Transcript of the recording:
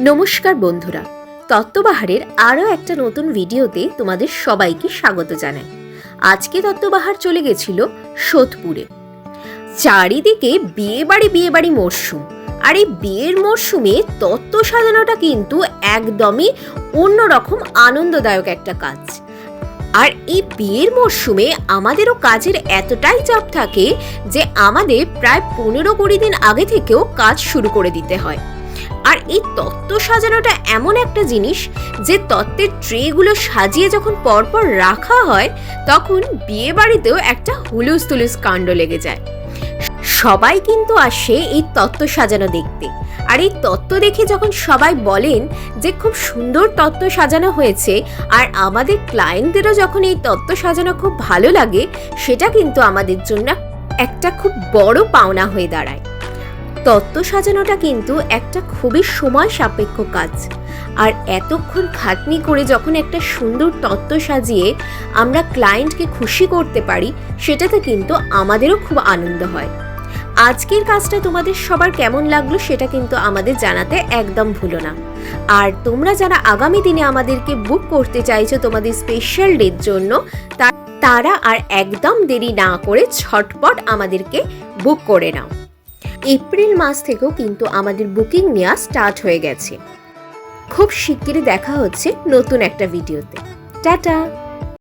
নমস্কার বন্ধুরা, তত্ত্ববাহারের আরও একটা নতুন ভিডিওতে তোমাদের সবাইকে স্বাগত জানাই। আজকে তত্ত্ববাহার চলে গেছিল সোদপুরে। চারিদিকে বিয়ে বাড়ি মরশুম, আর এই বিয়ের মরশুমে তত্ত্ব সাজানোটা কিন্তু একদমই অন্যরকম আনন্দদায়ক একটা কাজ। আর এই বিয়ের মরশুমে আমাদেরও কাজের এতটাই চাপ থাকে যে আমাদের প্রায় 15-20 দিন আগে থেকেও কাজ শুরু করে দিতে হয়। আর এই তত্ত্ব সাজানোটা এমন একটা জিনিস যে তত্ত্বের ট্রেগুলো সাজিয়ে যখন পরপর রাখা হয় তখন বিয়ে বাড়িতেও একটা হুলুস তুলুস কাণ্ড লেগে যায়। সবাই কিন্তু আসে এই তত্ত্ব সাজানো দেখতে, আর এই তত্ত্ব দেখে যখন সবাই বলেন যে খুব সুন্দর তত্ত্ব সাজানো হয়েছে, আর আমাদের ক্লায়েন্টদেরও যখন এই তত্ত্ব সাজানো খুব ভালো লাগে, সেটা কিন্তু আমাদের জন্য একটা খুব বড় পাওনা হয়ে দাঁড়ায়। তত্ত্ব সাজানোটা কিন্তু একটা খুবই সময় সাপেক্ষ কাজ, আর এতক্ষণ খাটনি করে যখন একটা সুন্দর তত্ত্ব সাজিয়ে আমরা ক্লায়েন্টকে খুশি করতে পারি, সেটাতে কিন্তু আমাদেরও খুব আনন্দ হয়। আজকের কাজটা তোমাদের সবার কেমন লাগলো সেটা কিন্তু আমাদের জানাতে একদম ভুলো না। আর তোমরা যারা আগামী দিনে আমাদেরকে বুক করতে চাইছো তোমাদের স্পেশাল ডের জন্য, তারা আর একদম দেরি না করে ঝটপট আমাদেরকে বুক করে নাও। এপ্রিল মাস থেকেও কিন্তু আমাদের বুকিং নেওয়া স্টার্ট হয়ে গেছে। খুব শিগগিরই দেখা হচ্ছে নতুন একটা ভিডিওতে। টাটা।